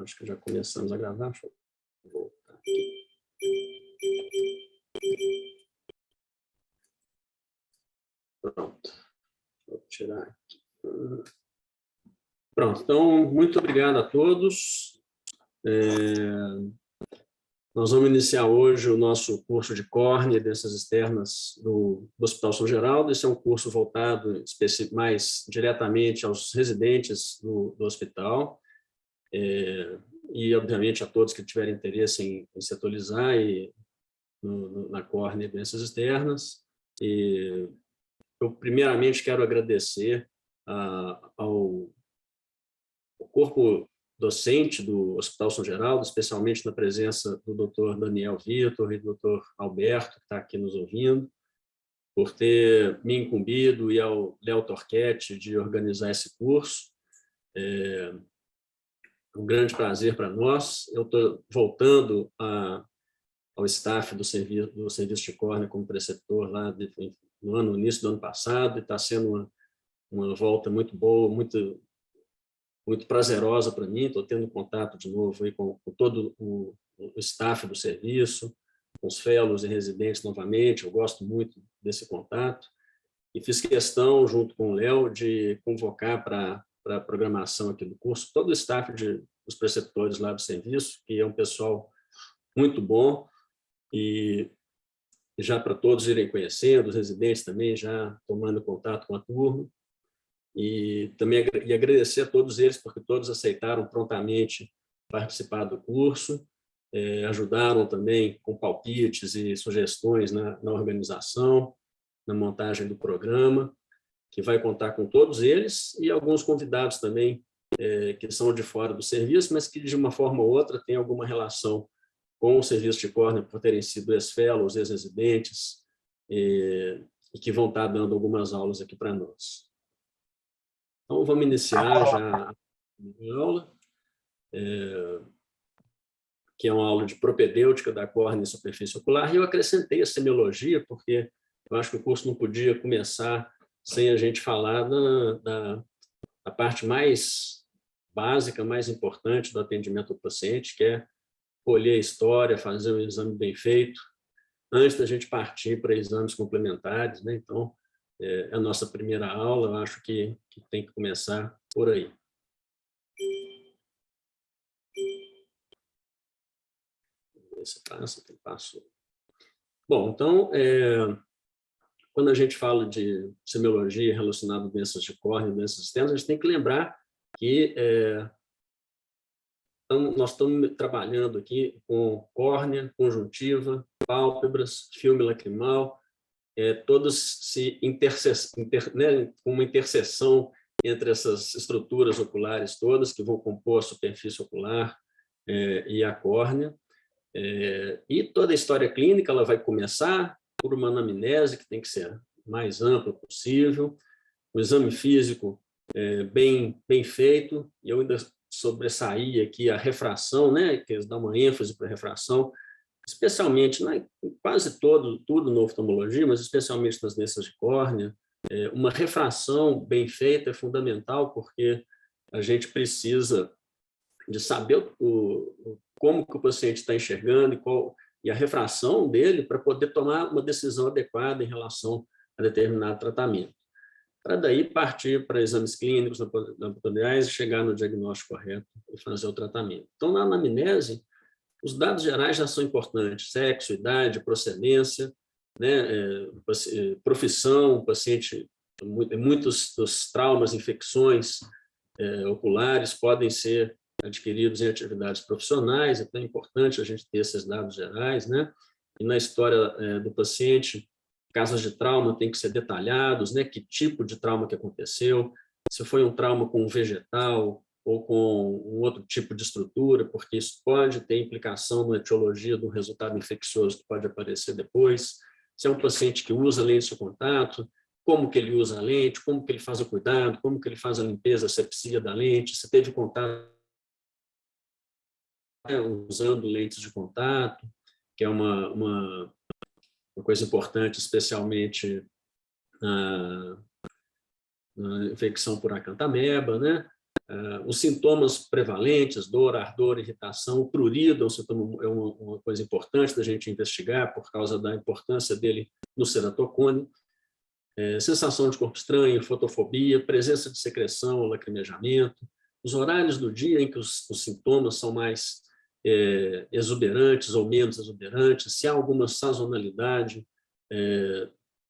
Acho que já começamos a gravar. Deixa eu voltar aqui. Pronto. Vou tirar aqui. Pronto. Então, muito obrigado a todos. Nós vamos iniciar hoje o nosso curso de córnea e doenças externas do Hospital São Geraldo. Esse é um curso voltado mais diretamente aos residentes do hospital. E, obviamente, a todos que tiverem interesse em se atualizar na córnea e doenças externas. E eu, primeiramente, quero agradecer ao corpo docente do Hospital São Geraldo, especialmente na presença do Dr. Daniel Vitor e do Dr. Alberto, que está aqui nos ouvindo, por ter me incumbido, e ao Léo Torquetti, de organizar esse curso. Um grande prazer para nós. Eu estou voltando ao staff do serviço de córnea como preceptor lá no início do ano passado, e está sendo uma volta muito boa, muito prazerosa para mim. Estou tendo contato de novo aí com todo o staff do serviço, com os fellows e residentes novamente. Eu gosto muito desse contato, e fiz questão, junto com o Léo, de convocar para a programação aqui do curso todo o staff dos preceptores lá do serviço, que é um pessoal muito bom, e já para todos irem conhecendo, os residentes também já tomando contato com a turma. E também agradecer a todos eles, porque todos aceitaram prontamente participar do curso, ajudaram também com palpites e sugestões na organização, na montagem do programa, que vai contar com todos eles, e alguns convidados também, que são de fora do serviço, mas que de uma forma ou outra têm alguma relação com o serviço de córnea, por terem sido ex-fellows, ex-residentes, e que vão estar dando algumas aulas aqui para nós. Então, vamos iniciar já a aula, que é uma aula de propedêutica da córnea e superfície ocular, e eu acrescentei a semiologia, porque eu acho que o curso não podia começar sem a gente falar da parte mais básica, mais importante do atendimento ao paciente, que é colher a história, fazer um exame bem feito, antes da gente partir para exames complementares, né? Então, é a nossa primeira aula, eu acho que tem que começar por aí. Esse passou. Bom, então, quando a gente fala de semiologia relacionada a doenças de córnea e doenças externas, a gente tem que lembrar que nós estamos trabalhando aqui com córnea, conjuntiva, pálpebras, filme lacrimal, todas com uma interseção entre essas estruturas oculares todas, que vão compor a superfície ocular e a córnea. E toda a história clínica ela vai começar por uma anamnese, que tem que ser mais ampla possível, o exame físico bem feito, e eu ainda sobressaí aqui a refração, né, que eles dão uma ênfase para a refração, especialmente, quase tudo na oftalmologia, mas especialmente nas doenças de córnea. Uma refração bem feita é fundamental, porque a gente precisa de saber como que o paciente está enxergando e a refração dele para poder tomar uma decisão adequada em relação a determinado tratamento. Para daí partir para exames clínicos laboratoriais e chegar no diagnóstico correto e fazer o tratamento. Então, na anamnese, os dados gerais já são importantes: sexo, idade, procedência, né, profissão, paciente. Muitos dos traumas, infecções oculares podem ser adquiridos em atividades profissionais, então é importante a gente ter esses dados gerais, né? E na história do paciente, casos de trauma têm que ser detalhados, né? Que tipo de trauma que aconteceu, se foi um trauma com vegetal ou com um outro tipo de estrutura, porque isso pode ter implicação na etiologia do resultado infeccioso que pode aparecer depois. Se é um paciente que usa lente de contato, como que ele usa a lente, como que ele faz o cuidado, como que ele faz a limpeza, a asepsia da lente, se teve contato usando lentes de contato, que é uma coisa importante, especialmente na infecção por acantameba, né? Os sintomas prevalentes, dor, ardor, irritação, o prurido é uma coisa importante da gente investigar por causa da importância dele no ceratocone. Sensação de corpo estranho, fotofobia, presença de secreção, lacrimejamento, os horários do dia em que os sintomas são mais exuberantes ou menos exuberantes, se há alguma sazonalidade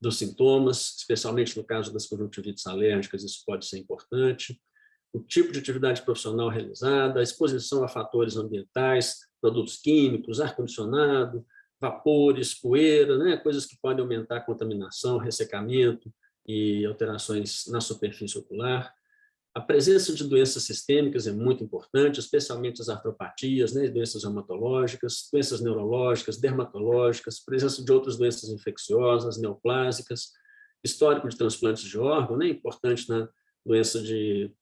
dos sintomas, especialmente no caso das conjuntivites alérgicas, isso pode ser importante. O tipo de atividade profissional realizada, a exposição a fatores ambientais, produtos químicos, ar-condicionado, vapores, poeira, né? Coisas que podem aumentar a contaminação, ressecamento e alterações na superfície ocular. A presença de doenças sistêmicas é muito importante, especialmente as artropatias, né? Doenças reumatológicas, doenças neurológicas, dermatológicas, presença de outras doenças infecciosas, neoplásicas, histórico de transplantes de órgão, né? Importante na doença de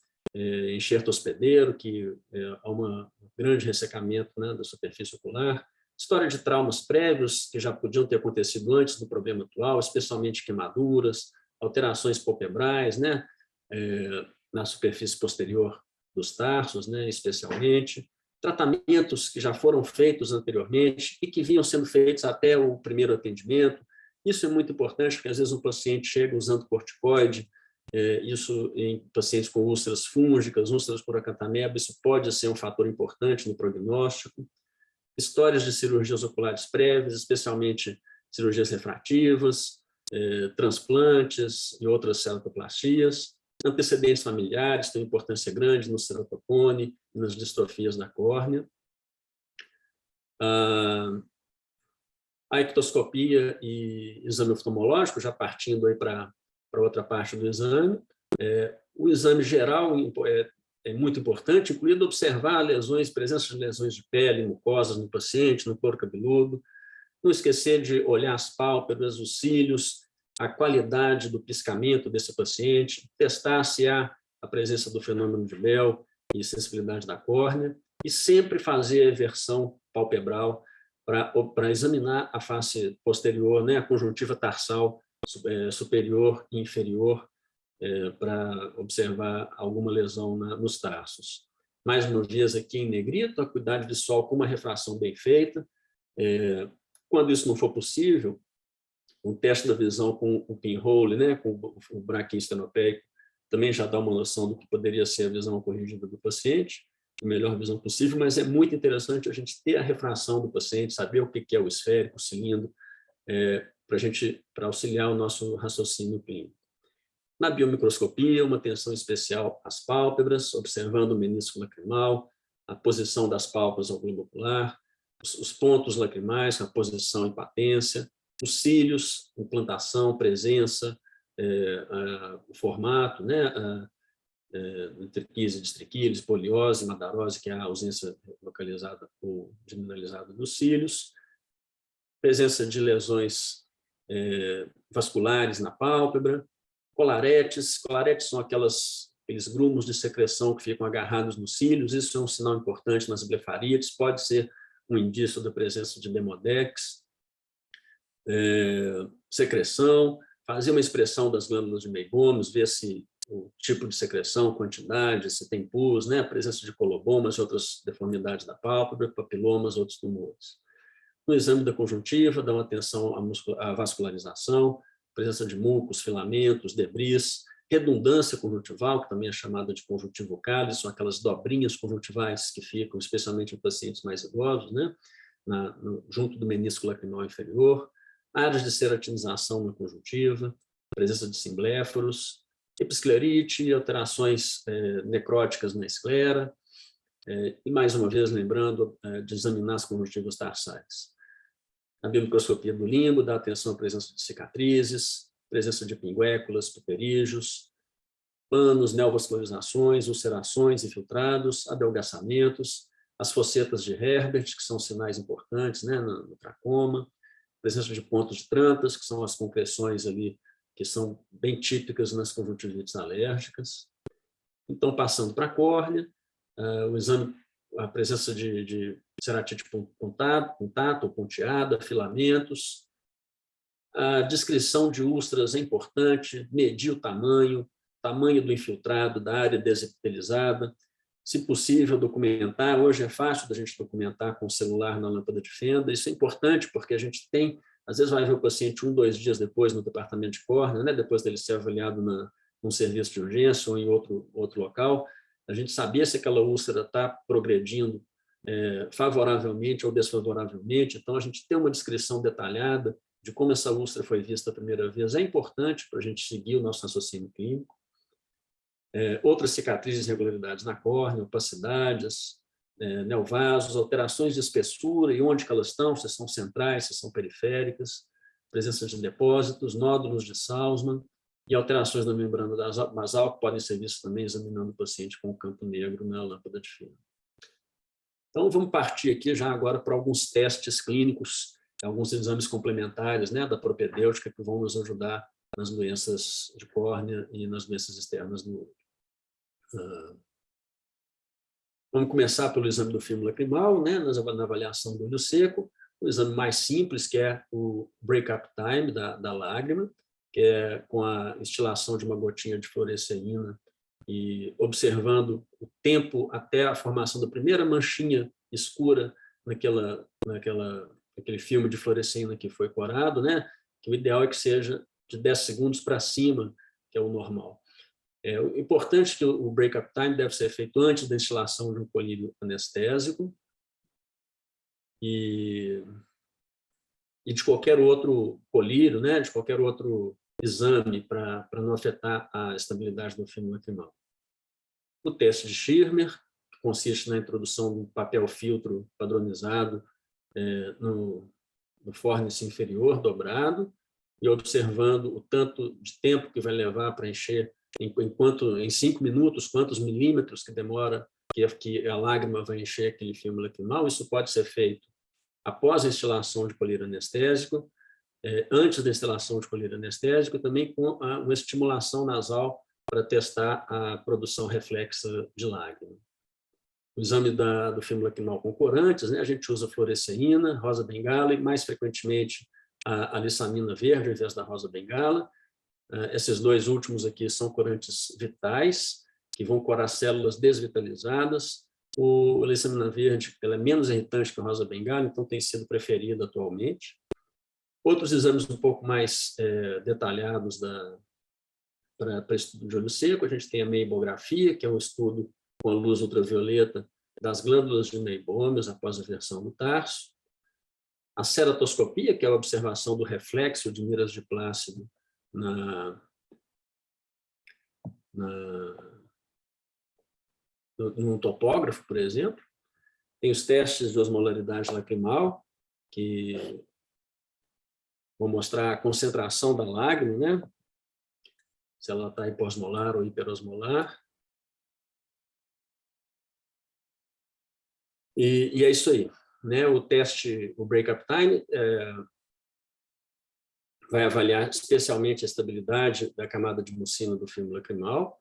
enxerto hospedeiro, que há um grande ressecamento, né, da superfície ocular, história de traumas prévios que já podiam ter acontecido antes do problema atual, especialmente queimaduras, alterações palpebrais, né, na superfície posterior dos tarsos, né, especialmente, tratamentos que já foram feitos anteriormente e que vinham sendo feitos até o primeiro atendimento. Isso é muito importante, porque às vezes um paciente chega usando corticoide, isso em pacientes com úlceras fúngicas, úlceras por acanthameba, isso pode ser um fator importante no prognóstico. Histórias de cirurgias oculares prévias, especialmente cirurgias refrativas, transplantes e outras ceratoplastias. Antecedentes familiares têm importância grande no ceratocone e nas distrofias da córnea. A ectoscopia e exame oftalmológico, já partindo aí para outra parte do exame. O exame geral é muito importante, incluindo observar lesões, presença de lesões de pele, mucosas no paciente, no couro cabeludo. Não esquecer de olhar as pálpebras, os cílios, a qualidade do piscamento desse paciente, testar se há a presença do fenômeno de Bell e sensibilidade da córnea, e sempre fazer a eversão palpebral para examinar a face posterior, né, a conjuntiva tarsal superior e inferior, para observar alguma lesão nos tarsos. Mais uma vez aqui em negrito, a cuidado de sol com uma refração bem feita. Quando isso não for possível, o teste da visão com o pinhole, né, com o braquinho estenopeico, também já dá uma noção do que poderia ser a visão corrigida do paciente, a melhor visão possível, mas é muito interessante a gente ter a refração do paciente, saber o que é o esférico, o cilindro, para auxiliar o nosso raciocínio clínico. Na biomicroscopia, uma atenção especial às pálpebras, observando o menisco lacrimal, a posição das pálpebras ao globo ocular, os pontos lacrimais, a posição e patência, os cílios, implantação, presença, o formato, né, triquise, distriquílis, poliose, madarose, que é a ausência localizada ou generalizada dos cílios, presença de lesões vasculares na pálpebra, colaretes. Colaretes são aqueles grumos de secreção que ficam agarrados nos cílios, isso é um sinal importante nas blefarites, pode ser um indício da presença de demodex. Secreção, fazer uma expressão das glândulas de Meigomos, ver se o tipo de secreção, quantidade, se tem pus, né, a presença de colobomas e outras deformidades da pálpebra, papilomas, outros tumores. No exame da conjuntiva, dá uma atenção à vascularização, presença de mucos, filamentos, debris, redundância conjuntival, que também é chamada de conjuntivo cálice, são aquelas dobrinhas conjuntivais que ficam, especialmente em pacientes mais idosos, né, junto do menisco lacrimal inferior, áreas de ceratinização na conjuntiva, presença de simbléforos, episclerite, alterações necróticas na esclera, e mais uma vez lembrando de examinar as conjuntivas tarsais. A biomicroscopia do limbo dá atenção à presença de cicatrizes, presença de pinguéculas, puperígeos, panos, neovascularizações, ulcerações infiltrados, adelgaçamentos, as fossetas de Herbert, que são sinais importantes, né, no tracoma, presença de pontos de Trantas, que são as concreções ali, que são bem típicas nas conjuntivites alérgicas. Então, passando para a córnea, o exame, a presença de ceratite puntata ou ponteada, filamentos. A descrição de úlceras é importante, medir o tamanho do infiltrado, da área desepitelizada, se possível, documentar. Hoje é fácil da gente documentar com o celular na lâmpada de fenda. Isso é importante porque a gente tem, às vezes vai ver o paciente 1, 2 dias depois no departamento de córnea, né? Depois dele ser avaliado num serviço de urgência ou em outro local, a gente saber se aquela úlcera está progredindo favoravelmente ou desfavoravelmente. Então, a gente tem uma descrição detalhada de como essa úlcera foi vista a primeira vez. É importante para a gente seguir o nosso raciocínio clínico. Outras cicatrizes e irregularidades na córnea, opacidades, neovasos, alterações de espessura e onde que elas estão, se são centrais, se são periféricas, presença de depósitos, nódulos de Salzmann e alterações na membrana basal que podem ser vistas também examinando o paciente com o campo negro na lâmpada de fenda. Então, vamos partir aqui já agora para alguns testes clínicos, alguns exames complementares, né, da propedêutica que vão nos ajudar nas doenças de córnea e nas doenças externas do olho. Vamos começar pelo exame do filme lacrimal, né, na avaliação do olho seco, o exame mais simples, que é o break-up time da lágrima, que é com a instilação de uma gotinha de fluoresceína e observando o tempo até a formação da primeira manchinha escura naquele filme de fluoresceína que foi corado, né, que o ideal é que seja de 10 segundos para cima, que é o normal. O importante é que o break-up time deve ser feito antes da instilação de um colírio anestésico e de qualquer outro colírio, né, de qualquer outro exame para não afetar a estabilidade do filme lacrimal. O teste de Schirmer, que consiste na introdução de um papel filtro padronizado no fórnice inferior dobrado e observando o tanto de tempo que vai levar para encher, em 5 minutos, quantos milímetros que demora que a lágrima vai encher aquele filme lacrimal. Isso pode ser feito após a instilação de colírio anestésico, antes da instalação de colírio anestésico, também com uma estimulação nasal para testar a produção reflexa de lágrima. O exame do filme lacrimal com corantes, né, a gente usa fluoresceína, rosa bengala e, mais frequentemente, a lissamina verde, ao invés da rosa bengala. Esses dois últimos aqui são corantes vitais, que vão corar células desvitalizadas. A lissamina verde ela é menos irritante que a rosa bengala, então tem sido preferida atualmente. Outros exames um pouco mais detalhados para estudo de olho seco, a gente tem a meibografia, que é um estudo com a luz ultravioleta das glândulas de meibômios após a versão do tarso. A ceratoscopia, que é a observação do reflexo de miras de Plácido num topógrafo, por exemplo. Tem os testes de osmolaridade lacrimal, que vão mostrar a concentração da lágrima, né? Se ela está hiposmolar ou hiperosmolar. E é isso aí, né? O teste, o break-up time, vai avaliar especialmente a estabilidade da camada de mucina do filme lacrimal.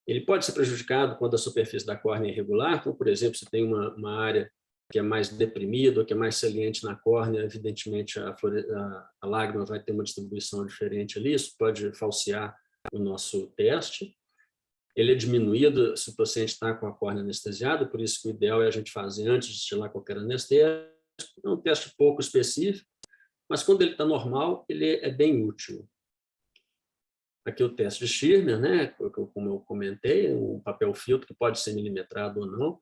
Ele pode ser prejudicado quando a superfície da córnea é irregular, então, por exemplo, se tem uma área que é mais deprimida ou que é mais saliente na córnea, evidentemente a lágrima vai ter uma distribuição diferente ali, isso pode falsear o nosso teste. Ele é diminuído se o paciente está com a córnea anestesiada, por isso que o ideal é a gente fazer antes de estilar qualquer anestésico. É um teste pouco específico, mas quando ele está normal, ele é bem útil. Aqui o teste de Schirmer, né, como eu comentei, um papel filtro que pode ser milimetrado ou não,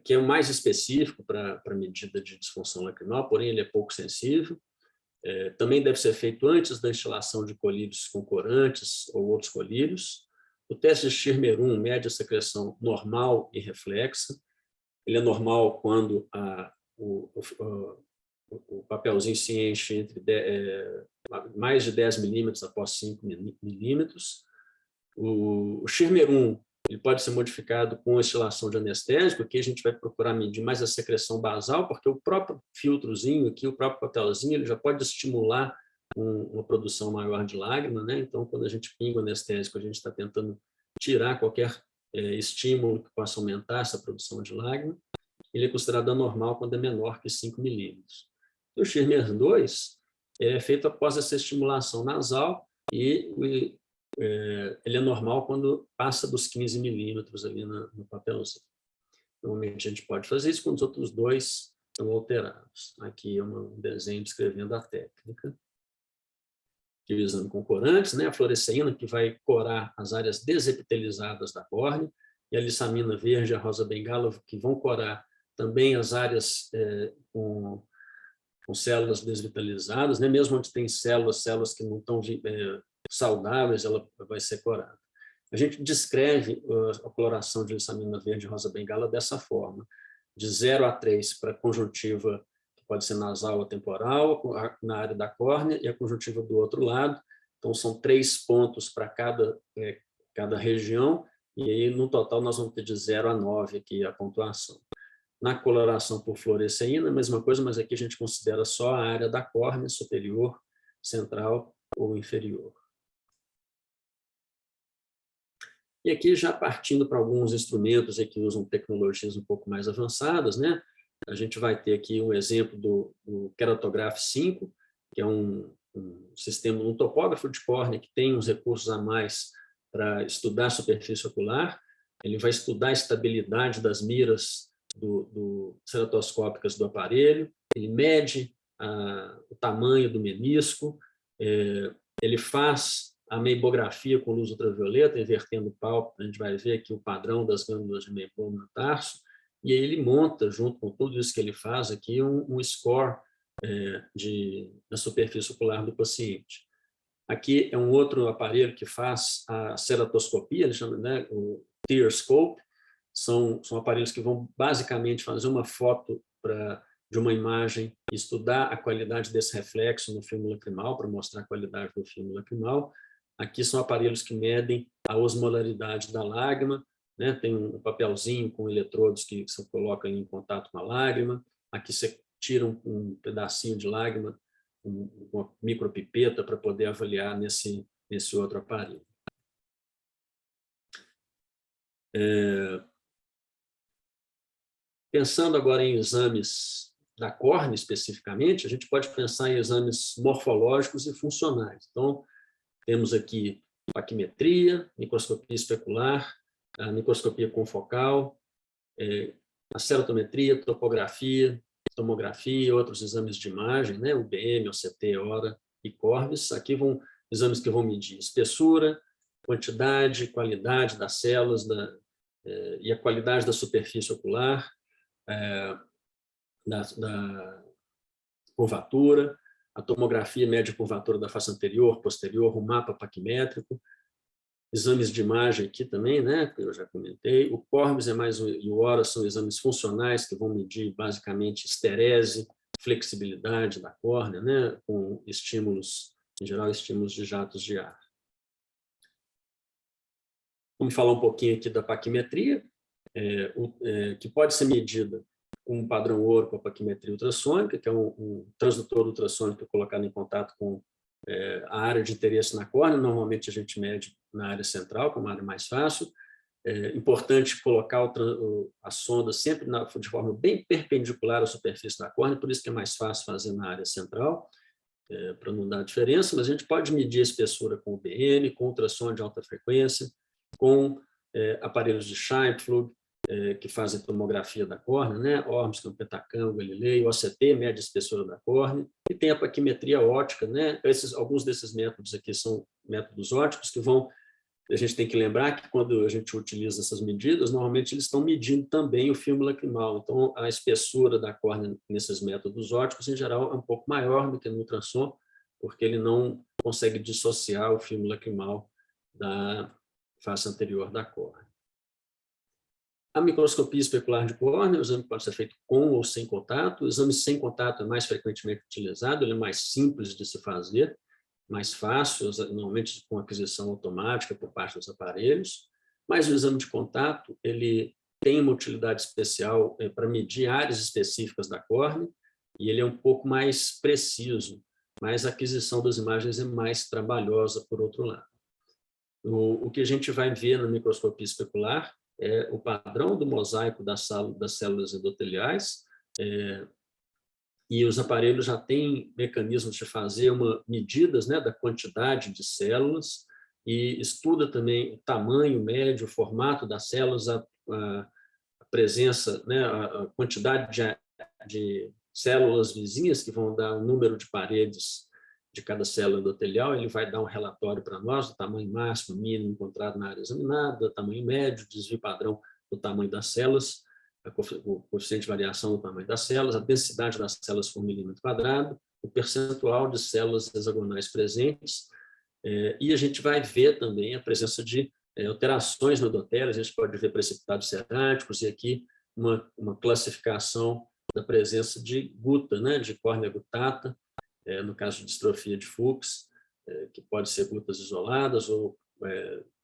que é o mais específico para a medida de disfunção lacrimal, porém ele é pouco sensível. Também deve ser feito antes da instilação de colírios com corantes ou outros colírios. O teste de Schirmer 1 mede a secreção normal e reflexa. Ele é normal quando o papelzinho se enche entre mais de 10 milímetros após 5 milímetros. O Schirmer 1 ele pode ser modificado com a instilação de anestésico, aqui a gente vai procurar medir mais a secreção basal, porque o próprio filtrozinho aqui, o próprio papelzinho, ele já pode estimular uma produção maior de lágrima, né? Então, quando a gente pinga o anestésico, a gente está tentando tirar qualquer estímulo que possa aumentar essa produção de lágrima. Ele é considerado anormal quando é menor que 5 milímetros. O Schirmer 2 é feito após essa estimulação nasal e ele é normal quando passa dos 15 milímetros ali no papelzinho. Normalmente a gente pode fazer isso quando os outros dois estão alterados. Aqui é um desenho descrevendo a técnica. Aqui o exame com corantes, né? A fluoresceína, que vai corar as áreas desepitelizadas da córnea, e a lissamina verde e a rosa bengala, que vão corar também as áreas com células desvitalizadas, né? Mesmo onde tem células que não estão saudáveis, ela vai ser corada. A gente descreve a coloração de lissamina verde e rosa bengala dessa forma, de 0 a 3 para a conjuntiva, que pode ser nasal ou temporal, na área da córnea, e a conjuntiva do outro lado. Então, são 3 pontos para cada região, e aí, no total, nós vamos ter de 0 a 9 aqui a pontuação. Na coloração por fluoresceína, a mesma coisa, mas aqui a gente considera só a área da córnea superior, central ou inferior. E aqui, já partindo para alguns instrumentos que usam tecnologias um pouco mais avançadas, né? A gente vai ter aqui um exemplo do Keratograph 5, que é um sistema, um topógrafo de córnea que tem uns recursos a mais para estudar a superfície ocular. Ele vai estudar a estabilidade das miras ceratoscópicas do aparelho, ele mede o tamanho do menisco, ele faz a meibografia com luz ultravioleta, invertendo o pálpebra, a gente vai ver aqui o padrão das glândulas de Meibom no tarso, e aí ele monta, junto com tudo isso que ele faz aqui, um score da superfície ocular do paciente. Aqui é um outro aparelho que faz a ceratoscopia, ele chama, né, o Tearscope. São aparelhos que vão basicamente fazer uma foto de uma imagem e estudar a qualidade desse reflexo no filme lacrimal, para mostrar a qualidade do filme lacrimal. Aqui são aparelhos que medem a osmolaridade da lágrima, né? Tem um papelzinho com eletrodos que você coloca em contato com a lágrima. Aqui você tira um pedacinho de lágrima, uma micropipeta, para poder avaliar nesse outro aparelho. Pensando agora em exames da córnea especificamente, a gente pode pensar em exames morfológicos e funcionais. Então, temos aqui paquimetria, microscopia especular, a microscopia confocal, a cerotometria, topografia, tomografia, outros exames de imagem, né? UBM, OCT, HORA e CORVES. Aqui vão exames que vão medir espessura, quantidade, qualidade das células e a qualidade da superfície ocular, da curvatura. A tomografia mede a curvatura da face anterior, posterior, o mapa paquimétrico. Exames de imagem aqui também, né, que eu já comentei. O CORVES e o HORA são exames funcionais que vão medir basicamente esterese, flexibilidade da córnea, né, com estímulos, em geral, estímulos de jatos de ar. Vamos falar um pouquinho aqui da paquimetria, que pode ser medida com um padrão ouro com a paquimetria ultrassônica, que é um transdutor ultrassônico colocado em contato com a área de interesse na córnea. Normalmente a gente mede na área central, que é uma área mais fácil. É importante colocar a sonda sempre de forma bem perpendicular à superfície da córnea, por isso que é mais fácil fazer na área central, para não dar diferença, mas a gente pode medir a espessura com o BM, com ultrassom de alta frequência, com aparelhos de Scheimpflug, que fazem tomografia da córnea, né? Ormsky, Petacam, Galilei, o OCT mede a espessura da córnea, e tem a paquimetria óptica, né? Alguns desses métodos aqui são métodos ópticos que a gente tem que lembrar que quando a gente utiliza essas medidas, normalmente eles estão medindo também o filme lacrimal. Então, a espessura da córnea nesses métodos ópticos, em geral, é um pouco maior do que no ultrassom, porque ele não consegue dissociar o filme lacrimal da face anterior da córnea. A microscopia especular de córnea, o exame pode ser feito com ou sem contato. O exame sem contato é mais frequentemente utilizado, ele é mais simples de se fazer, mais fácil, normalmente com aquisição automática por parte dos aparelhos, mas o exame de contato ele tem uma utilidade especial para medir áreas específicas da córnea, e ele é um pouco mais preciso, mas a aquisição das imagens é mais trabalhosa, por outro lado. O que a gente vai ver na microscopia especular é o padrão do mosaico das células endoteliais, e os aparelhos já têm mecanismos de fazer medidas, né, da quantidade de células e estuda também o tamanho médio, o formato das células, a presença, né, a quantidade de células vizinhas que vão dar o número de paredes de cada célula endotelial. Ele vai dar um relatório para nós do tamanho máximo, mínimo encontrado na área examinada, tamanho médio, desvio padrão do tamanho das células, o coeficiente de variação do tamanho das células, a densidade das células por milímetro quadrado, o percentual de células hexagonais presentes, e a gente vai ver também a presença de alterações no endotélio. A gente pode ver precipitados ceráticos, e aqui uma classificação da presença de guta, né, de córnea gutata, no caso de distrofia de Fuchs, que pode ser gutas isoladas ou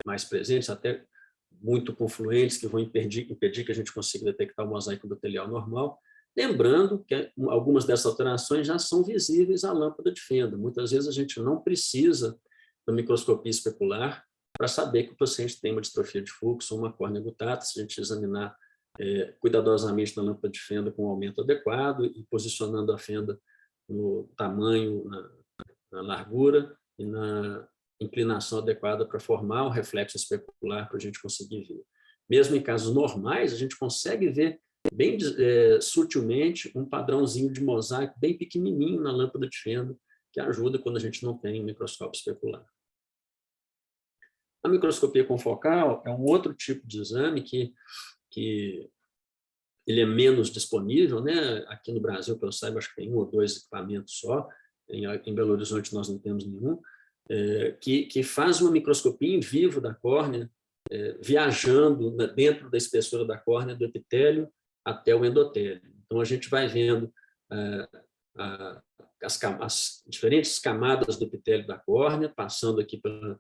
mais presentes, até muito confluentes, que vão impedir que a gente consiga detectar o mosaico endotelial normal. Lembrando que algumas dessas alterações já são visíveis à lâmpada de fenda. Muitas vezes a gente não precisa da microscopia especular para saber que o paciente tem uma distrofia de Fuchs ou uma córnea gutata. Se a gente examinar cuidadosamente na lâmpada de fenda com um aumento adequado e posicionando a fenda no tamanho, na largura e na inclinação adequada para formar o reflexo especular para a gente conseguir ver. Mesmo em casos normais, a gente consegue ver bem sutilmente um padrãozinho de mosaico bem pequenininho na lâmpada de fenda, que ajuda quando a gente não tem microscópio especular. A microscopia confocal é um outro tipo de exame que ele é menos disponível, né? Aqui no Brasil, que eu saiba, acho que tem 1 ou 2 equipamentos só. Em Belo Horizonte nós não temos nenhum, que faz uma microscopia em vivo da córnea, viajando dentro da espessura da córnea, do epitélio até o endotélio. Então a gente vai vendo as diferentes camadas do epitélio da córnea, passando aqui para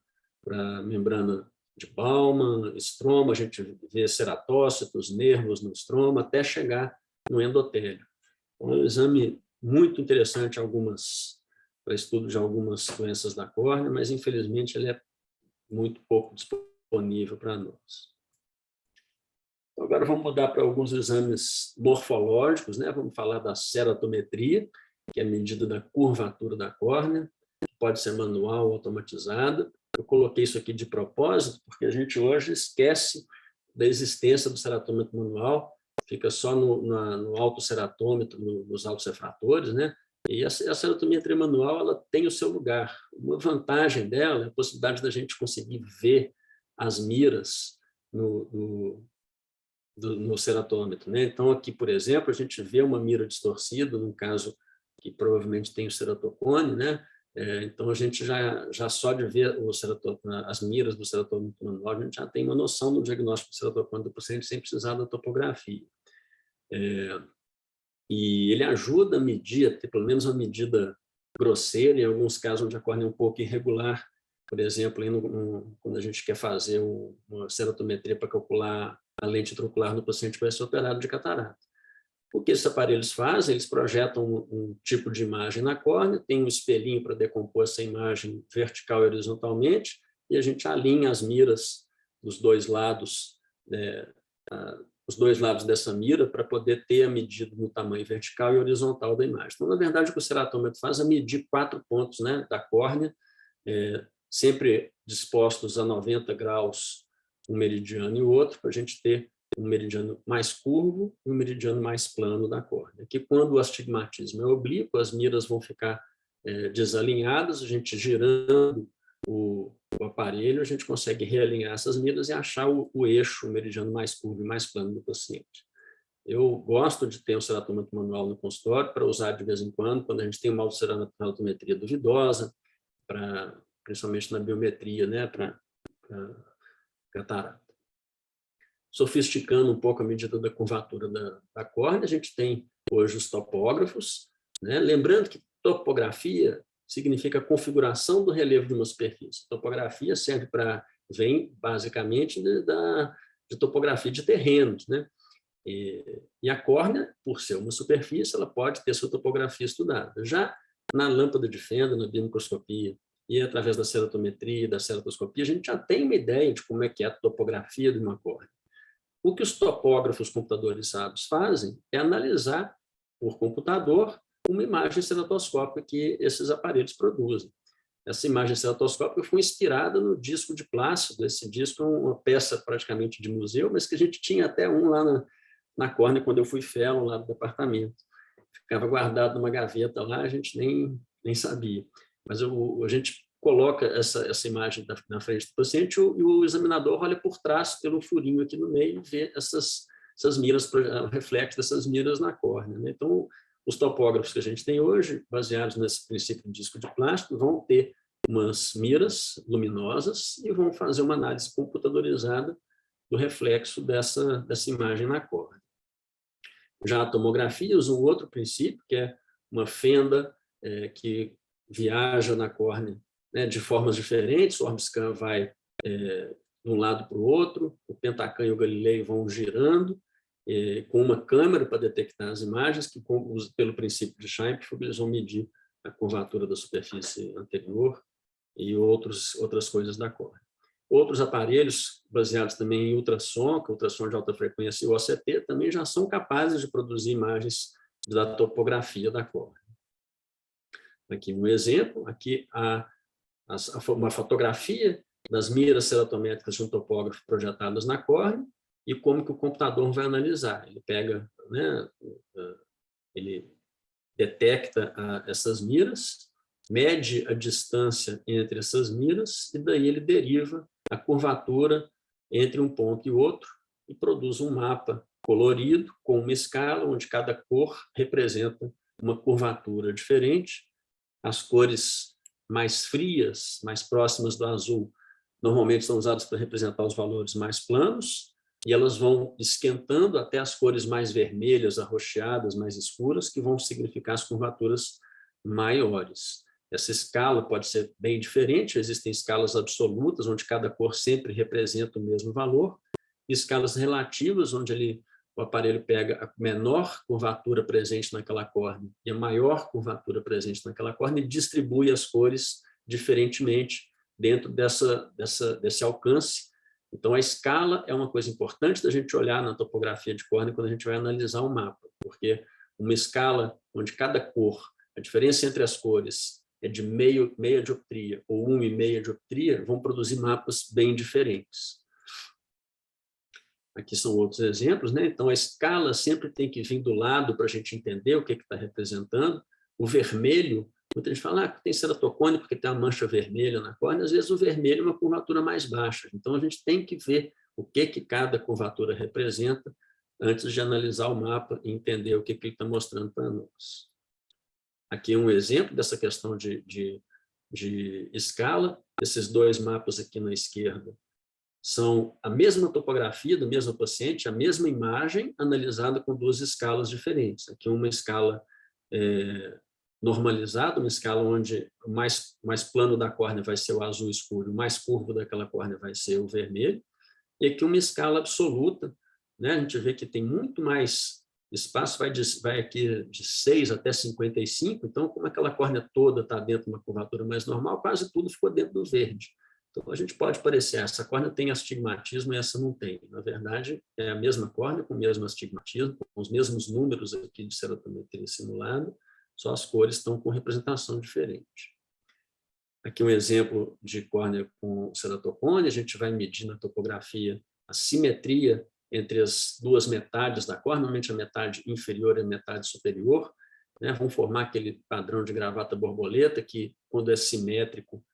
a membrana de Baumann, estroma, a gente vê ceratócitos, nervos no estroma, até chegar no endotélio. Então, é um exame muito interessante para estudo de algumas doenças da córnea, mas infelizmente ele é muito pouco disponível para nós. Então, agora vamos mudar para alguns exames morfológicos, né? Vamos falar da ceratometria, que é a medida da curvatura da córnea, que pode ser manual ou automatizada. Eu coloquei isso aqui de propósito, porque a gente hoje esquece da existência do ceratômetro manual, fica só no autoceratômetro, nos autocefratores, né? E a ceratometria manual ela tem o seu lugar. Uma vantagem dela é a possibilidade da gente conseguir ver as miras no ceratômetro, né? Então, aqui, por exemplo, a gente vê uma mira distorcida, num caso que provavelmente tem o ceratocone, né? Então, a gente já só de ver as miras do ceratômetro manual, a gente já tem uma noção do diagnóstico do ceratocone do paciente sem precisar da topografia. E ele ajuda a medir, a ter pelo menos uma medida grosseira, em alguns casos onde a córnea é um pouco irregular. Por exemplo, quando a gente quer fazer uma ceratometria para calcular a lente intraocular no paciente que vai ser operado de catarata. O que esses aparelhos fazem? Eles projetam um tipo de imagem na córnea, tem um espelhinho para decompor essa imagem vertical e horizontalmente, e a gente alinha as miras dos dois lados, os dois lados dessa mira para poder ter a medida no tamanho vertical e horizontal da imagem. Então, na verdade, o que o ceratômetro faz é medir 4 pontos, né, da córnea, sempre dispostos a 90 graus um meridiano e o outro, para a gente ter um meridiano mais curvo e um meridiano mais plano da córnea. Que quando o astigmatismo é oblíquo, as miras vão ficar desalinhadas, a gente girando o aparelho, a gente consegue realinhar essas miras e achar o eixo, o meridiano mais curvo e mais plano do paciente. Eu gosto de ter um ceratômetro manual no consultório para usar de vez em quando a gente tem uma autoceratometria duvidosa, principalmente na biometria, né, para catarata. Sofisticando um pouco a medida da curvatura da córnea, a gente tem hoje os topógrafos, né? Lembrando que topografia significa configuração do relevo de uma superfície. Topografia vem basicamente de topografia de terrenos, né? E a córnea, por ser uma superfície, ela pode ter sua topografia estudada. Já na lâmpada de fenda, na biomicroscopia, e através da ceratometria, da ceratoscopia, a gente já tem uma ideia de como é que é a topografia de uma córnea. O que os topógrafos computadorizados fazem é analisar por computador uma imagem ceratoscópica que esses aparelhos produzem. essa imagem ceratoscópica foi inspirada no disco de Plácido. Esse disco é uma peça praticamente de museu, mas que a gente tinha até um lá na córnea, quando eu fui fellow lá do departamento. Ficava guardado numa gaveta lá, a gente nem sabia. Mas a gente coloca essa imagem na frente do paciente e o examinador olha por trás, pelo furinho aqui no meio, e vê essas miras, o reflexo dessas miras na córnea, né? Então, os topógrafos que a gente tem hoje, baseados nesse princípio de disco de plástico, vão ter umas miras luminosas e vão fazer uma análise computadorizada do reflexo dessa imagem na córnea. Já a tomografia usa um outro princípio, que é uma fenda que viaja na córnea, né, de formas diferentes. O Orbiscan vai de um lado para o outro, o Pentacan e o Galilei vão girando, com uma câmera para detectar as imagens, que pelo princípio de Scheimpflug eles vão medir a curvatura da superfície anterior e outras coisas da córnea. Outros aparelhos baseados também em ultrassom, que é ultrassom de alta frequência e o OCT, também já são capazes de produzir imagens da topografia da córnea. Aqui um exemplo, aqui uma fotografia das miras ceratométricas de um topógrafo projetadas na córnea e como que o computador vai analisar. Ele pega, né, ele detecta essas miras, mede a distância entre essas miras e daí ele deriva a curvatura entre um ponto e outro e produz um mapa colorido com uma escala onde cada cor representa uma curvatura diferente. As cores mais frias, mais próximas do azul, normalmente são usadas para representar os valores mais planos, e elas vão esquentando até as cores mais vermelhas, arroxeadas, mais escuras, que vão significar as curvaturas maiores. Essa escala pode ser bem diferente, existem escalas absolutas, onde cada cor sempre representa o mesmo valor, e escalas relativas, onde o aparelho pega a menor curvatura presente naquela córnea e a maior curvatura presente naquela córnea e distribui as cores diferentemente dentro desse alcance. Então, a escala é uma coisa importante da gente olhar na topografia de córnea quando a gente vai analisar um mapa, porque uma escala onde cada cor, a diferença entre as cores é de meia dioptria ou 1,5 dioptria, vão produzir mapas bem diferentes. Aqui são outros exemplos, né? Então, a escala sempre tem que vir do lado para a gente entender o que está representando. O vermelho, muita gente fala que tem ceratocone porque tem uma mancha vermelha na córnea, às vezes o vermelho é uma curvatura mais baixa. Então, a gente tem que ver o que cada curvatura representa antes de analisar o mapa e entender o que ele está mostrando para nós. Aqui um exemplo dessa questão de escala. Esses dois mapas aqui na esquerda são a mesma topografia do mesmo paciente, a mesma imagem analisada com duas escalas diferentes. Aqui uma escala normalizada, uma escala onde o mais plano da córnea vai ser o azul escuro, o mais curvo daquela córnea vai ser o vermelho. E aqui uma escala absoluta, né? A gente vê que tem muito mais espaço, vai aqui de 6 até 55, então como aquela córnea toda está dentro de uma curvatura mais normal, quase tudo ficou dentro do verde. Então, a gente pode parecer, essa córnea tem astigmatismo e essa não tem. Na verdade, é a mesma córnea, com o mesmo astigmatismo, com os mesmos números aqui de ceratometria simulada, só as cores estão com representação diferente. Aqui um exemplo de córnea com ceratocone, a gente vai medir na topografia a simetria entre as duas metades da córnea, normalmente a metade inferior e a metade superior, né? Vão formar aquele padrão de gravata borboleta que, quando é simétrico,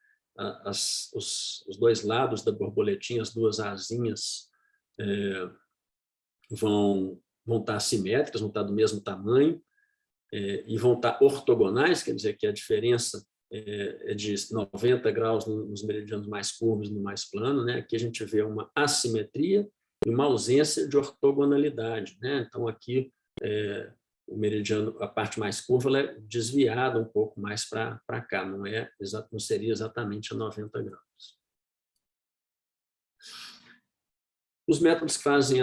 os dois lados da borboletinha, as duas asinhas, vão estar simétricas, vão estar do mesmo tamanho, e vão estar ortogonais, quer dizer que a diferença é de 90 graus nos meridianos mais curvos e no mais plano, né? Aqui a gente vê uma assimetria e uma ausência de ortogonalidade, né? Então, aqui o meridiano, a parte mais curva, ela é desviada um pouco mais para cá, não seria exatamente a 90 graus. Os métodos que fazem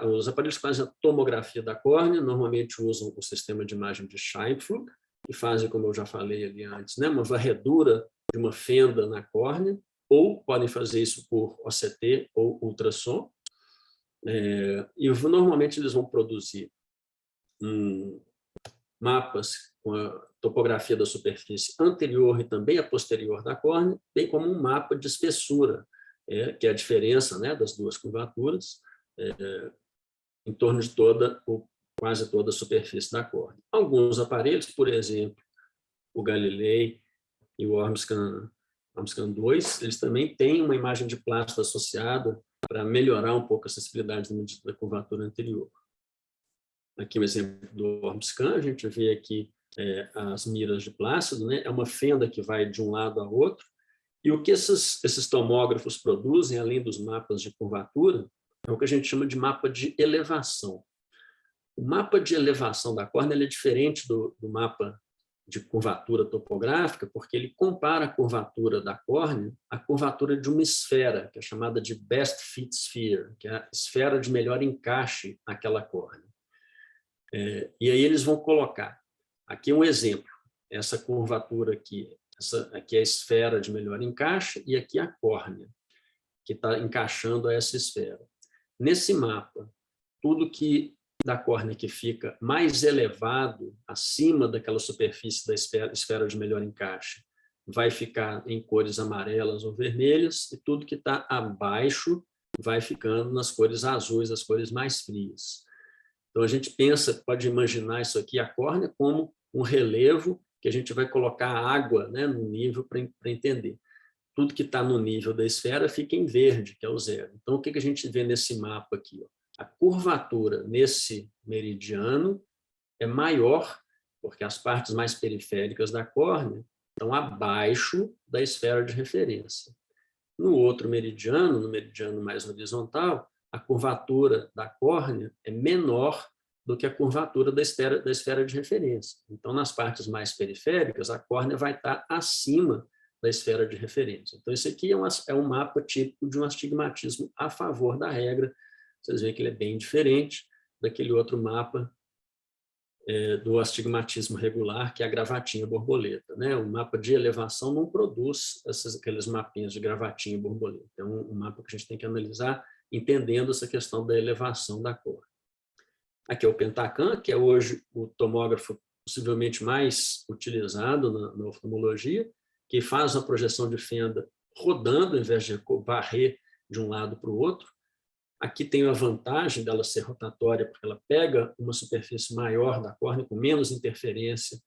os aparelhos que fazem a tomografia da córnea normalmente usam o sistema de imagem de Scheimpflug, que fazem, como eu já falei ali antes, né, uma varredura de uma fenda na córnea, ou podem fazer isso por OCT ou ultrassom, e normalmente eles vão produzir mapas com a topografia da superfície anterior e também a posterior da córnea, bem como um mapa de espessura, que é a diferença, né, das duas curvaturas, em torno de toda, ou quase toda a superfície da córnea. Alguns aparelhos, por exemplo, o Galilei e o Ormscan 2, eles também têm uma imagem de plástico associada para melhorar um pouco a sensibilidade da curvatura anterior. Aqui o exemplo do Ormscan, a gente vê aqui as miras de Plácido, né? É uma fenda que vai de um lado a outro, e o que esses tomógrafos produzem, além dos mapas de curvatura, é o que a gente chama de mapa de elevação. O mapa de elevação da córnea ele é diferente do mapa de curvatura topográfica, porque ele compara a curvatura da córnea à curvatura de uma esfera, que é chamada de best fit sphere, que é a esfera de melhor encaixe naquela córnea. E aí eles vão colocar, aqui um exemplo, essa curvatura aqui, aqui é a esfera de melhor encaixe e aqui a córnea, que está encaixando a essa esfera. Nesse mapa, tudo que da córnea que fica mais elevado, acima daquela superfície da esfera de melhor encaixe, vai ficar em cores amarelas ou vermelhas, e tudo que está abaixo vai ficando nas cores azuis, as cores mais frias. Então, a gente pode imaginar isso aqui, a córnea, como um relevo que a gente vai colocar água, né, no nível para entender. Tudo que está no nível da esfera fica em verde, que é o zero. Então, o que a gente vê nesse mapa aqui? A curvatura nesse meridiano é maior, porque as partes mais periféricas da córnea estão abaixo da esfera de referência. No outro meridiano, no meridiano mais horizontal, a curvatura da córnea é menor do que a curvatura da esfera de referência. Então, nas partes mais periféricas, a córnea vai estar acima da esfera de referência. Então, esse aqui é um mapa típico de um astigmatismo a favor da regra. Vocês veem que ele é bem diferente daquele outro mapa do astigmatismo regular, que é a gravatinha borboleta, né? O mapa de elevação não produz aqueles mapinhas de gravatinha e borboleta. É um mapa que a gente tem que analisar entendendo essa questão da elevação da cor. Aqui é o Pentacam, que é hoje o tomógrafo possivelmente mais utilizado na oftalmologia, que faz a projeção de fenda rodando, ao invés de varrer de um lado para o outro. Aqui tem a vantagem dela ser rotatória, porque ela pega uma superfície maior da córnea, com menos interferência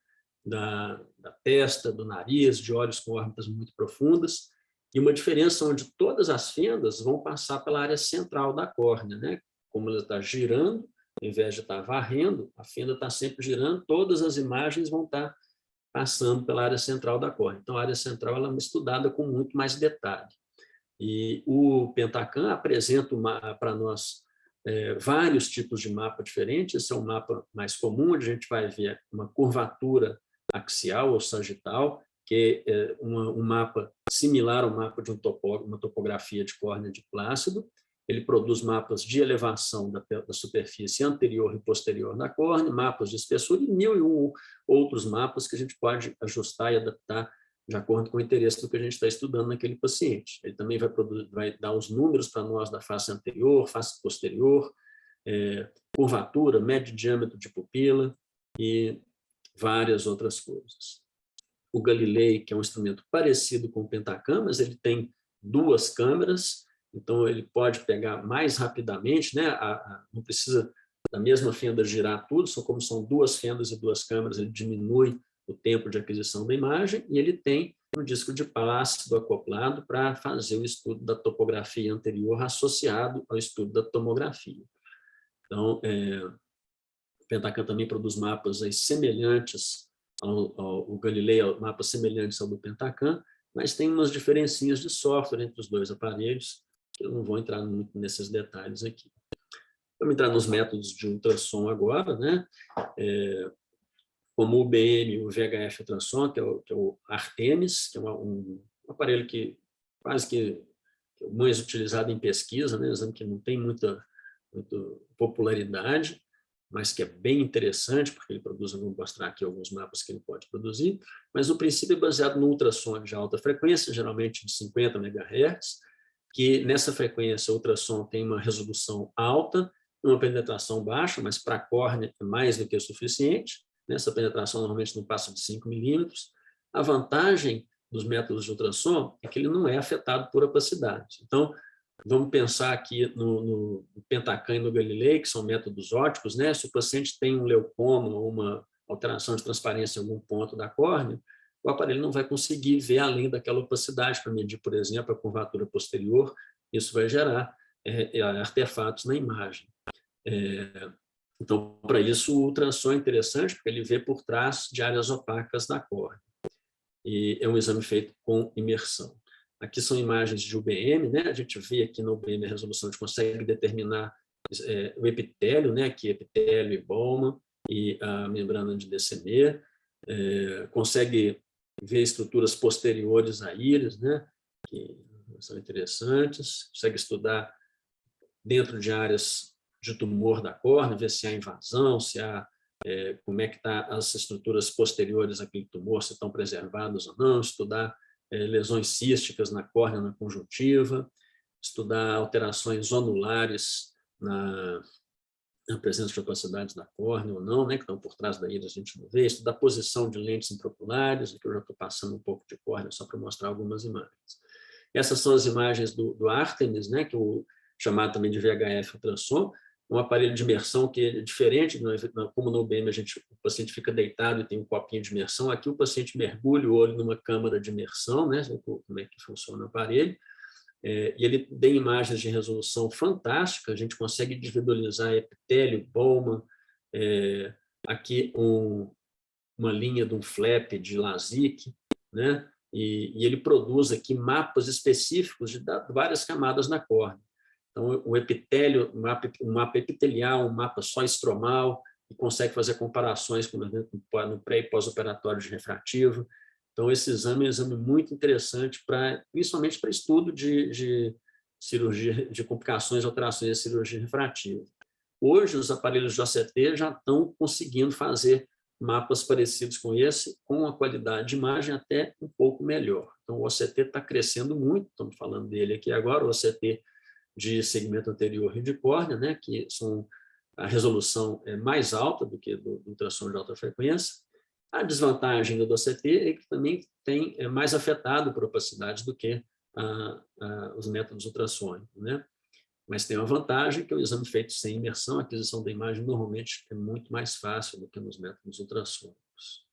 da testa, do nariz, de olhos com órbitas muito profundas, e uma diferença onde todas as fendas vão passar pela área central da córnea, né? Como ela está girando, ao invés de estar varrendo, a fenda está sempre girando, todas as imagens vão estar passando pela área central da córnea. Então, a área central ela é estudada com muito mais detalhe. E o Pentacam apresenta para nós vários tipos de mapa diferentes. Esse é um mapa mais comum, onde a gente vai ver uma curvatura axial ou sagital, que é um mapa similar ao mapa de uma topografia de córnea de Plácido. Ele produz mapas de elevação da superfície anterior e posterior da córnea, mapas de espessura e 1001 outros mapas que a gente pode ajustar e adaptar de acordo com o interesse do que a gente está estudando naquele paciente. Ele também vai dar os números para nós da face anterior, face posterior, curvatura, médio diâmetro de pupila e várias outras coisas. O Galilei, que é um instrumento parecido com o Pentacam, mas ele tem duas câmeras, então ele pode pegar mais rapidamente, né? Não precisa da mesma fenda girar tudo, como são duas fendas e duas câmeras, ele diminui o tempo de aquisição da imagem, e ele tem um disco de Plácido acoplado para fazer o estudo da topografia anterior associado ao estudo da tomografia. Então, o Pentacam também produz mapas aí semelhantes ao Galilei, mapas semelhantes ao do Pentacam, mas tem umas diferencinhas de software entre os dois aparelhos, que eu não vou entrar muito nesses detalhes aqui. Vamos entrar nos métodos de ultrassom agora, né? Como o UBM, o VHF ultrassom, que é o Artemis, que é um aparelho que quase que é o mais utilizado em pesquisa, né? Um exame que não tem muita popularidade, mas que é bem interessante, porque ele produz, eu vou mostrar aqui alguns mapas que ele pode produzir, mas o princípio é baseado no ultrassom de alta frequência, geralmente de 50 MHz, que nessa frequência o ultrassom tem uma resolução alta, uma penetração baixa, mas para a córnea é mais do que o suficiente, né? Essa penetração normalmente não passa de 5 milímetros. A vantagem dos métodos de ultrassom é que ele não é afetado por opacidade. Então, vamos pensar aqui no Pentacam e no Galilei, que são métodos ópticos, né? Se o paciente tem um leucoma ou uma alteração de transparência em algum ponto da córnea, o aparelho não vai conseguir ver além daquela opacidade para medir, por exemplo, a curvatura posterior. Isso vai gerar artefatos na imagem. Então, para isso, o ultrassom é interessante, porque ele vê por trás de áreas opacas da córnea. E é um exame feito com imersão. Aqui são imagens de UBM, né? A gente vê aqui na UBM a resolução, a gente consegue determinar o epitélio, né? Aqui epitélio e Bowman, e a membrana de Descemet, consegue ver estruturas posteriores à íris, né? Que são interessantes, consegue estudar dentro de áreas de tumor da córnea, ver se há invasão, se há como é que estão as estruturas posteriores àquele tumor, se estão preservadas ou não, estudar lesões císticas na córnea, na conjuntiva, estudar alterações zonulares na presença de opacidades na córnea ou não, né, que estão por trás da íris, a gente não vê, estudar posição de lentes intraoculares, que eu já estou passando um pouco de córnea só para mostrar algumas imagens. Essas são as imagens do Artemis, né, que eu chamado também de VHF ultrassom, um aparelho de imersão que é diferente, como no UBM o paciente fica deitado e tem um copinho de imersão, aqui o paciente mergulha o olho numa câmara de imersão, né, como é que funciona o aparelho, e ele tem imagens de resolução fantástica, a gente consegue individualizar epitélio, Bowman, aqui uma linha de um flap de LASIK, né, e ele produz aqui mapas específicos de várias camadas na córnea. Então, o epitélio, um mapa epitelial, um mapa só estromal, e consegue fazer comparações com no pré- e pós-operatório de refrativo. Então, esse exame é um exame muito interessante, principalmente para estudo de cirurgia, de complicações, alterações da cirurgia refrativa. Hoje, os aparelhos de OCT já estão conseguindo fazer mapas parecidos com esse, com a qualidade de imagem até um pouco melhor. Então, o OCT está crescendo muito, estamos falando dele aqui agora, o OCT de segmento anterior e de córnea, né, que são a resolução é mais alta do que do ultrassom de alta frequência. A desvantagem do OCT é que também é mais afetado por opacidade do que os métodos ultrassônicos, né? Mas tem uma vantagem que é o exame feito sem imersão, a aquisição da imagem normalmente é muito mais fácil do que nos métodos ultrassônicos.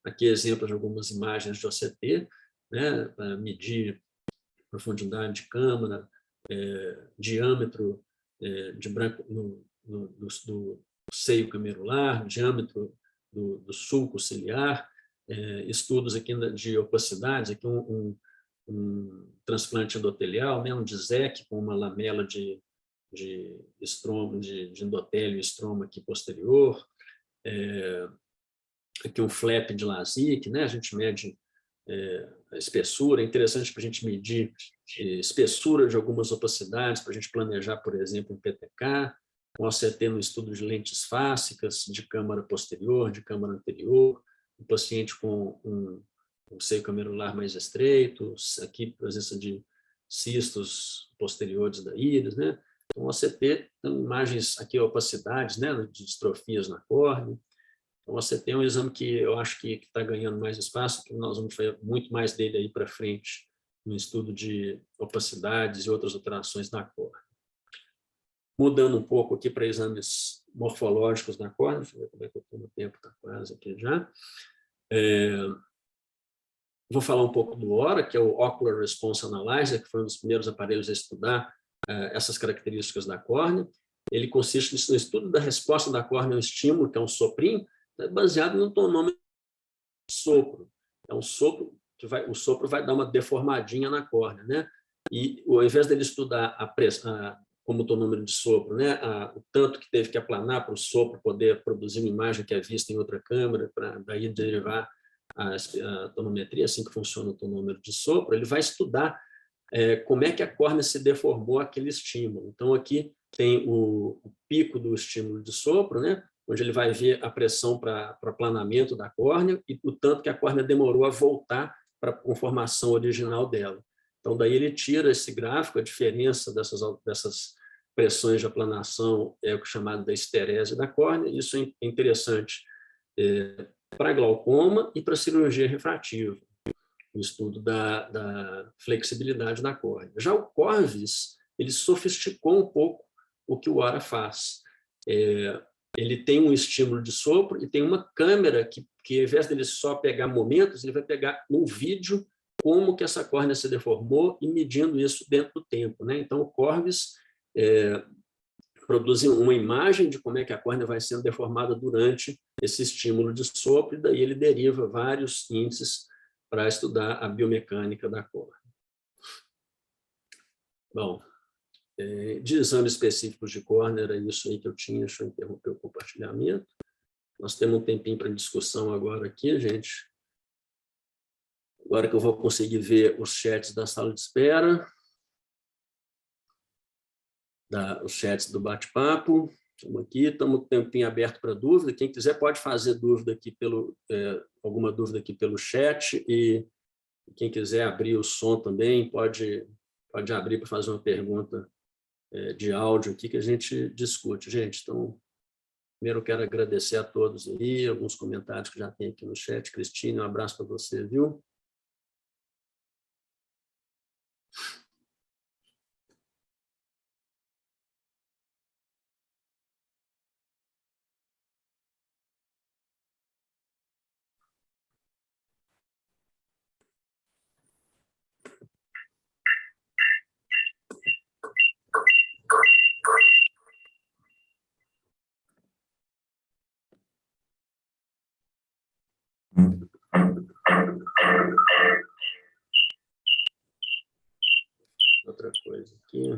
Aqui exemplos de algumas imagens de OCT, né, para medir profundidade de câmara, diâmetro de branco do seio camerular, diâmetro do sulco ciliar, estudos aqui de opacidades, aqui um transplante endotelial, né, um DISEC com uma lamela de estroma, de endotélio e estroma aqui posterior, aqui um flap de LASIK, né, a gente mede a espessura, é interessante para a gente medir espessura de algumas opacidades, para a gente planejar, por exemplo, um PTK, um OCT no estudo de lentes fásicas, de câmara posterior, de câmara anterior, um paciente com um seio camerular mais estreito, aqui presença de cistos posteriores da íris, né? Então, o OCT tem imagens aqui, opacidades, né, de distrofias na córnea. Então, você tem um exame que eu acho que está ganhando mais espaço, que nós vamos fazer muito mais dele aí para frente, no estudo de opacidades e outras alterações na córnea. Mudando um pouco aqui para exames morfológicos da córnea, deixa eu ver como é que eu estou no tempo, está quase aqui já. Vou falar um pouco do ORA, que é o Ocular Response Analyzer, que foi um dos primeiros aparelhos a estudar essas características da córnea. Ele consiste no estudo da resposta da córnea ao estímulo, que é um soprinho, baseado no tonômetro de sopro. É um sopro que o sopro vai dar uma deformadinha na córnea, né? E ao invés dele estudar como tonômetro de sopro, né, o tanto que teve que aplanar para o sopro poder produzir uma imagem que é vista em outra câmera, para daí derivar a tonometria, assim que funciona o tonômetro de sopro, ele vai estudar como é que a córnea se deformou aquele estímulo. Então, aqui tem o pico do estímulo de sopro, né, onde ele vai ver a pressão para aplanamento da córnea e o tanto que a córnea demorou a voltar para a conformação original dela. Então, daí ele tira esse gráfico, a diferença dessas pressões de aplanação é o chamado da esterese da córnea. Isso é interessante para glaucoma e para cirurgia refrativa, o estudo da flexibilidade da córnea. Já o Corvis, ele sofisticou um pouco o que o ORA faz. Ele tem um estímulo de sopro e tem uma câmera que ao invés dele só pegar momentos, ele vai pegar um vídeo como que essa córnea se deformou e medindo isso dentro do tempo, né? Então, o Corvis produz uma imagem de como é que a córnea vai sendo deformada durante esse estímulo de sopro, e daí ele deriva vários índices para estudar a biomecânica da córnea. Bom, de exames específicos de córnea, era isso aí que eu tinha. Deixa eu interromper o compartilhamento. Nós temos um tempinho para discussão agora aqui, gente. Agora que eu vou conseguir ver os chats da sala de espera, os chats do bate-papo. Estamos aqui, estamos com o tempinho aberto para dúvida. Quem quiser pode fazer dúvida aqui alguma dúvida aqui pelo chat, e quem quiser abrir o som também pode abrir para fazer uma pergunta de áudio aqui que a gente discute. Gente, então, primeiro eu quero agradecer a todos aí, alguns comentários que já tem aqui no chat. Cristina, um abraço para você, viu? Outra coisa aqui.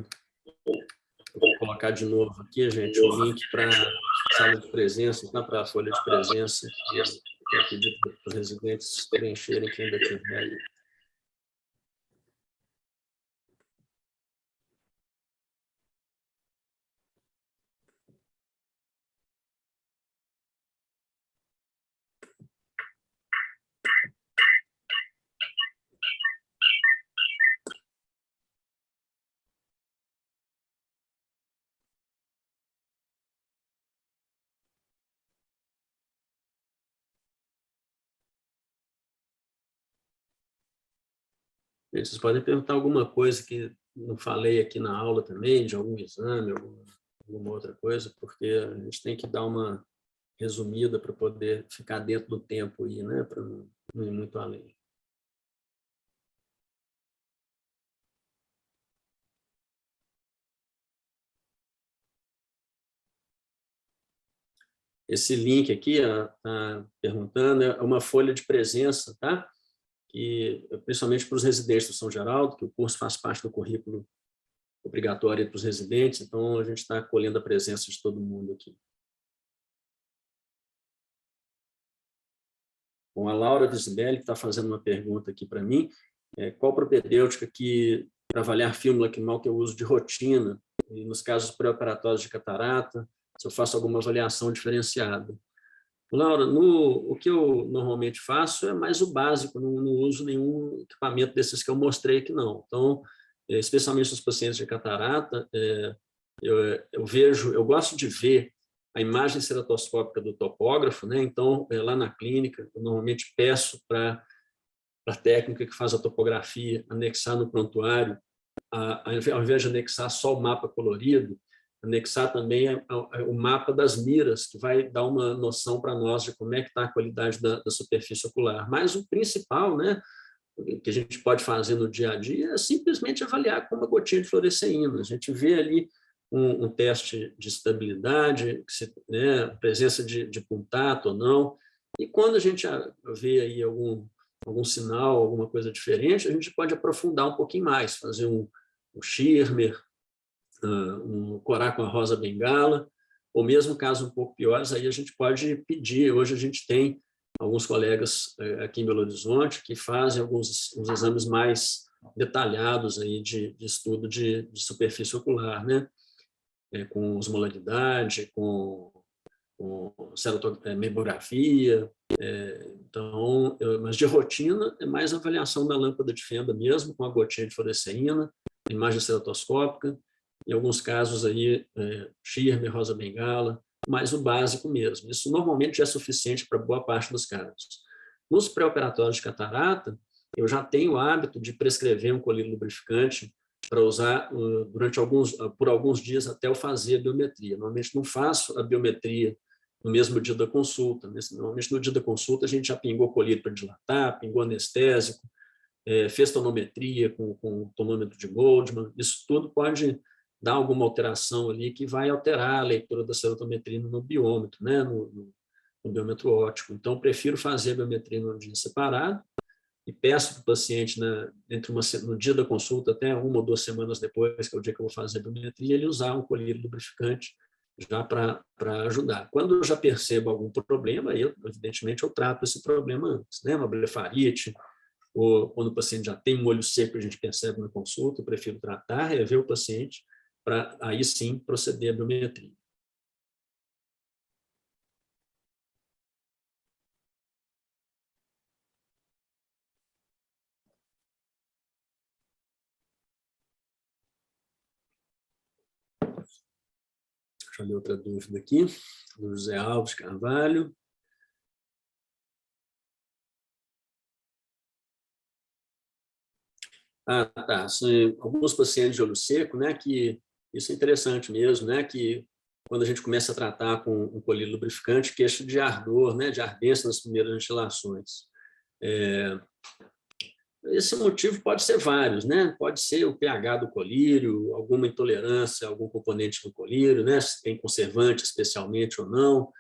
Vou colocar de novo aqui, gente, o link para a sala de presença, para a folha de presença, que eu pedi para os residentes preencherem, quem ainda tiver aí. Vocês podem perguntar alguma coisa que não falei aqui na aula também, de algum exame, alguma outra coisa, porque a gente tem que dar uma resumida para poder ficar dentro do tempo aí, né? Para não ir muito além. Esse link aqui, está perguntando, é uma folha de presença, tá? Que, principalmente para os residentes do São Geraldo, que o curso faz parte do currículo obrigatório para os residentes, então a gente está acolhendo a presença de todo mundo aqui. Bom, a Laura Visibelli, que está fazendo uma pergunta aqui para mim, qual propedêutica para avaliar fímula lacrimal que eu uso de rotina, e nos casos pré-operatórios de catarata, se eu faço alguma avaliação diferenciada? Laura, o que eu normalmente faço é mais o básico, não uso nenhum equipamento desses que eu mostrei aqui, não. Então, especialmente os pacientes de catarata, eu gosto de ver a imagem ceratoscópica do topógrafo, né? Então, lá na clínica, eu normalmente peço para a técnica que faz a topografia anexar no prontuário, ao invés de anexar só o mapa colorido, anexar também o mapa das miras, que vai dar uma noção para nós de como é que está a qualidade da superfície ocular. Mas o principal, né, que a gente pode fazer no dia a dia é simplesmente avaliar com uma gotinha de fluoresceína. A gente vê ali um teste de estabilidade, né, presença de puntato ou não, e quando a gente vê aí algum sinal, alguma coisa diferente, a gente pode aprofundar um pouquinho mais, fazer um Schirmer, um corar com a rosa bengala, ou mesmo casos um pouco piores, aí a gente pode pedir. Hoje a gente tem alguns colegas aqui em Belo Horizonte que fazem uns exames mais detalhados aí de estudo de superfície ocular, né? Com osmolaridade, com memografia. Então, mas de rotina é mais avaliação da lâmpada de fenda mesmo, com a gotinha de fluoresceína, imagem ceratoscópica, em alguns casos aí Schirmer, rosa bengala, mas o básico mesmo. Isso normalmente é suficiente para boa parte dos casos. Nos pré-operatórios de catarata, eu já tenho o hábito de prescrever um colírio lubrificante para usar por alguns dias até eu fazer a biometria. Normalmente não faço a biometria no mesmo dia da consulta. Normalmente no dia da consulta a gente já pingou colírio para dilatar, pingou anestésico, fez tonometria com tonômetro de Goldman. Isso tudo pode dar alguma alteração ali que vai alterar a leitura da serotometrina no biômetro, né? no biômetro óptico. Então, prefiro fazer a biometria num dia separado e peço para o paciente, no dia da consulta, até 1 ou 2 semanas depois, que é o dia que eu vou fazer a biometria, ele usar um colírio lubrificante já para ajudar. Quando eu já percebo algum problema, evidentemente, eu trato esse problema antes, né? Uma blefarite, ou quando o paciente já tem um olho seco, a gente percebe na consulta, eu prefiro tratar, rever o paciente, para aí sim proceder à biometria. Deixa eu ver outra dúvida aqui, do José Alves Carvalho. Ah, tá. Alguns pacientes de olho seco, né, que isso é interessante mesmo, né, que quando a gente começa a tratar com um colírio lubrificante, queixa de ardor, né, de ardência nas primeiras instilações. Esse motivo pode ser vários, né? Pode ser o pH do colírio, alguma intolerância a algum componente do colírio, né? Se tem conservante especialmente ou não,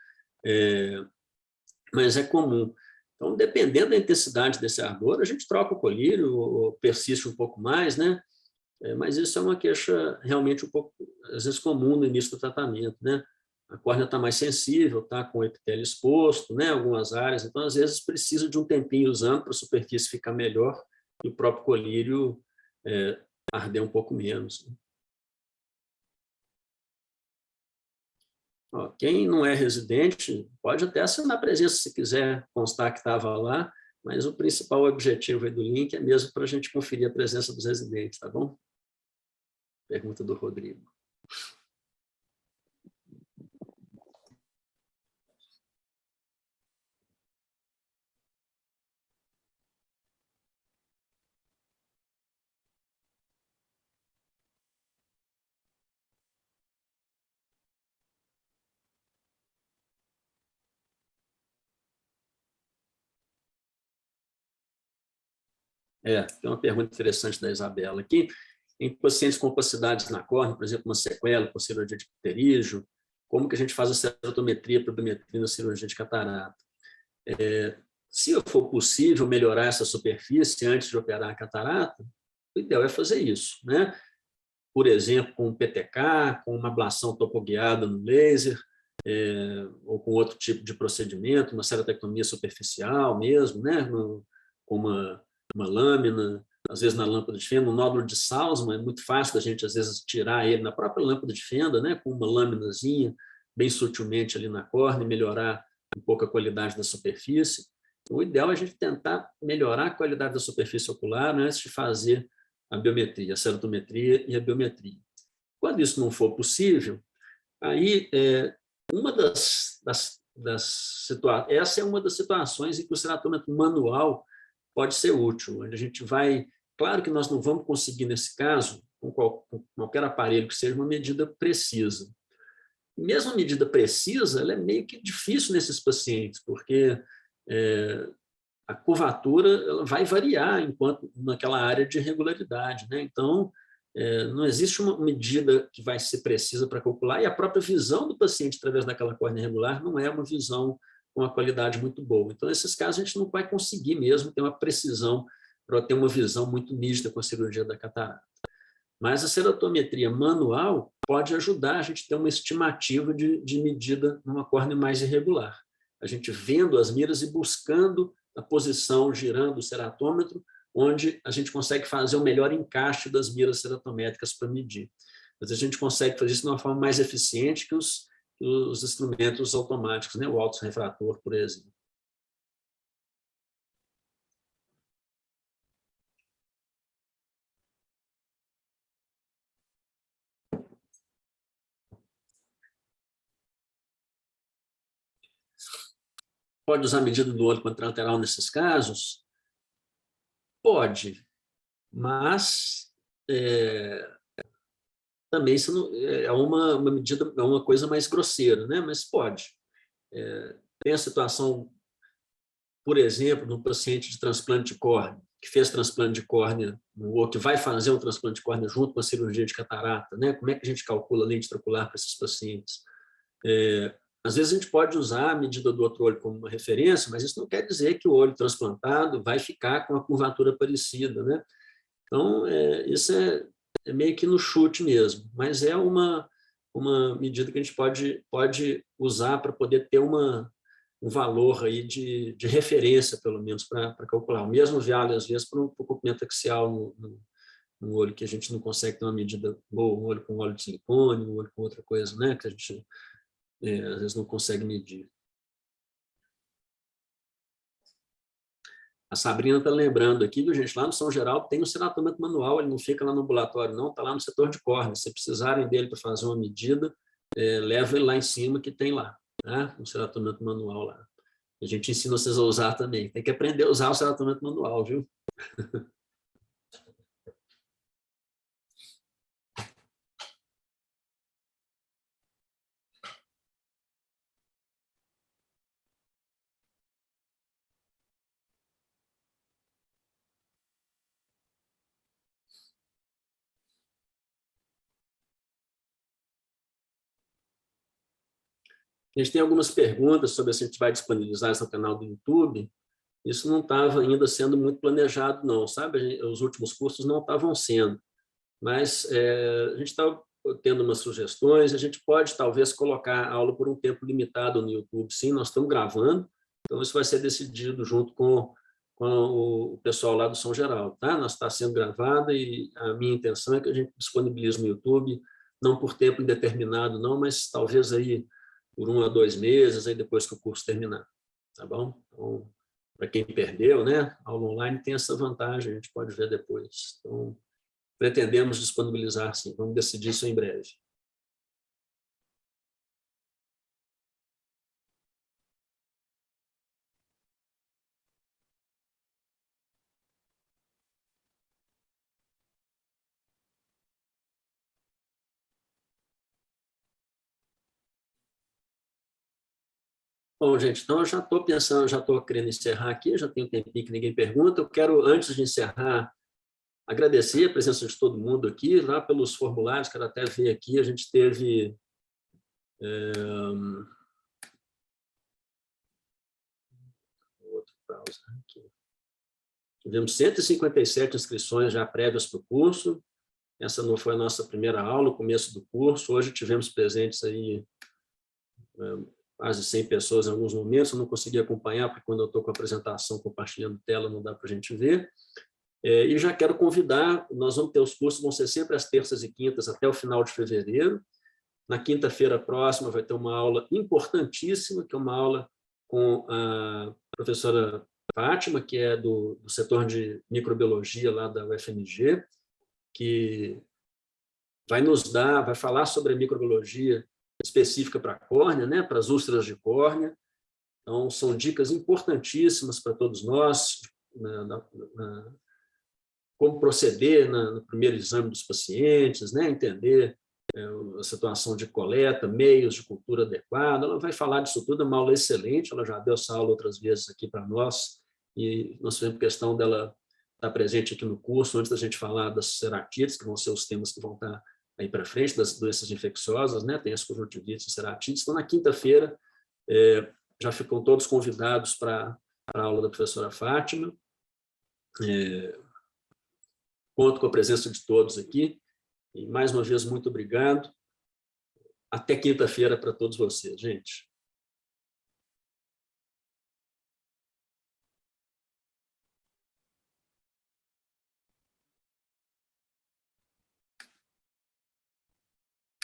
mas é comum. Então, dependendo da intensidade desse ardor, a gente troca o colírio ou persiste um pouco mais, né? Mas isso é uma queixa realmente um pouco, às vezes, comum no início do tratamento, né? A córnea está mais sensível, está com o epitélio exposto, né? Algumas áreas, então, às vezes, precisa de um tempinho usando para a superfície ficar melhor e o próprio colírio arder um pouco menos. Ó, quem não é residente pode até assinar a presença se quiser constar que estava lá, mas o principal objetivo aí do link é mesmo para a gente conferir a presença dos residentes, tá bom? Pergunta do Rodrigo. Tem uma pergunta interessante da Isabela aqui. Em pacientes com opacidades na córnea, por exemplo, uma sequela por cirurgia de pterígio, como que a gente faz a serotometria para biometria na cirurgia de catarata? Se for possível melhorar essa superfície antes de operar a catarata, o ideal é fazer isso, né? Por exemplo, com um PTK, com uma ablação topoguiada no laser, ou com outro tipo de procedimento, uma ceratectomia superficial mesmo, né? Com uma lâmina, às vezes na lâmpada de fenda, um nódulo de Salzmann, é muito fácil da gente, às vezes, tirar ele na própria lâmpada de fenda, né? Com uma lâminazinha, bem sutilmente ali na córnea, e melhorar um pouco a qualidade da superfície. O ideal é a gente tentar melhorar a qualidade da superfície ocular, né, antes de fazer a biometria, a cerotometria e a biometria. Quando isso não for possível, aí uma essa é uma das situações em que o ceratômetro manual pode ser útil, onde a gente vai, claro que nós não vamos conseguir nesse caso, com qualquer aparelho que seja, uma medida precisa. Mesmo a medida precisa, ela é meio que difícil nesses pacientes, porque a curvatura ela vai variar enquanto naquela área de irregularidade, né? Então, não existe uma medida que vai ser precisa para calcular, e a própria visão do paciente através daquela córnea irregular não é uma visão com uma qualidade muito boa. Então, nesses casos, a gente não vai conseguir mesmo ter uma precisão para ter uma visão muito nítida com a cirurgia da catarata. Mas a cerotometria manual pode ajudar a gente a ter uma estimativa de medida numa córnea mais irregular. A gente vendo as miras e buscando a posição, girando o ceratômetro, onde a gente consegue fazer o melhor encaixe das miras ceratométricas para medir. Mas a gente consegue fazer isso de uma forma mais eficiente que os instrumentos automáticos, né? O autorrefrator, por exemplo. Pode usar a medida do olho contralateral nesses casos? Pode, mas também isso não, é uma medida, é uma coisa mais grosseira, né? Mas pode. Tem a situação, por exemplo, de um paciente de transplante de córnea, que fez transplante de córnea, ou que vai fazer um transplante de córnea junto com a cirurgia de catarata, né? Como é que a gente calcula a lente tracular para esses pacientes? Às vezes a gente pode usar a medida do outro olho como uma referência, mas isso não quer dizer que o olho transplantado vai ficar com a curvatura parecida, né? Então, isso é meio que no chute mesmo, mas é uma medida que a gente pode usar para poder ter um valor aí de referência, pelo menos, para calcular. O mesmo vale, às vezes, para um comprimento axial no olho, que a gente não consegue ter uma medida boa, um olho com óleo de silicone, um olho com outra coisa, né, que a gente às vezes não consegue medir. A Sabrina está lembrando aqui, viu, gente? Lá no São Geraldo tem um ceratomento manual, ele não fica lá no ambulatório, não, está lá no setor de córnea. Se precisarem dele para fazer uma medida, leva ele lá em cima que tem lá, tá? Um ceratomento manual lá. A gente ensina vocês a usar também. Tem que aprender a usar o ceratomento manual, viu? A gente tem algumas perguntas sobre se a gente vai disponibilizar isso no canal do YouTube. Isso não estava ainda sendo muito planejado, não, sabe? Os últimos cursos não estavam sendo. Mas a gente está tendo umas sugestões, a gente pode talvez colocar a aula por um tempo limitado no YouTube, sim, nós estamos gravando, então isso vai ser decidido junto com o pessoal lá do São Geraldo, tá? Nós está sendo gravada e a minha intenção é que a gente disponibilize no YouTube, não por tempo indeterminado não, mas talvez aí por 1 a 2 meses, aí depois que o curso terminar, tá bom? Então, para quem perdeu, né, a aula online tem essa vantagem, a gente pode ver depois. Então, pretendemos disponibilizar, sim. Vamos decidir isso em breve. Bom, gente, então eu já estou pensando, já estou querendo encerrar aqui, já tem um tempinho que ninguém pergunta. Eu quero, antes de encerrar, agradecer a presença de todo mundo aqui, lá pelos formulários, quero até ver aqui, a gente teve... outro browser aqui. Tivemos 157 inscrições já prévias para o curso. Essa não foi a nossa primeira aula, o começo do curso. Hoje tivemos presentes aí quase 100 pessoas em alguns momentos. Eu não consegui acompanhar, porque quando eu estou com a apresentação compartilhando tela, não dá para a gente ver. E já quero convidar, nós vamos ter os cursos, vão ser sempre às terças e quintas até o final de fevereiro. Na quinta-feira próxima vai ter uma aula importantíssima, que é uma aula com a professora Fátima, que é do setor de microbiologia lá da UFMG, que vai falar sobre a microbiologia específica para a córnea, né, para as úlceras de córnea. Então, são dicas importantíssimas para todos nós, como proceder no primeiro exame dos pacientes, né, entender a situação de coleta, meios de cultura adequada. Ela vai falar disso tudo, é uma aula excelente, ela já deu essa aula outras vezes aqui para nós, e nós fizemos questão dela estar presente aqui no curso, antes da gente falar das ceratites, que vão ser os temas que vão estar aí para frente, das doenças infecciosas, né? Tem as conjuntivites e ceratites. Então, na quinta-feira, já ficam todos convidados para a aula da professora Fátima. Conto com a presença de todos aqui. E, mais uma vez, muito obrigado. Até quinta-feira para todos vocês, gente.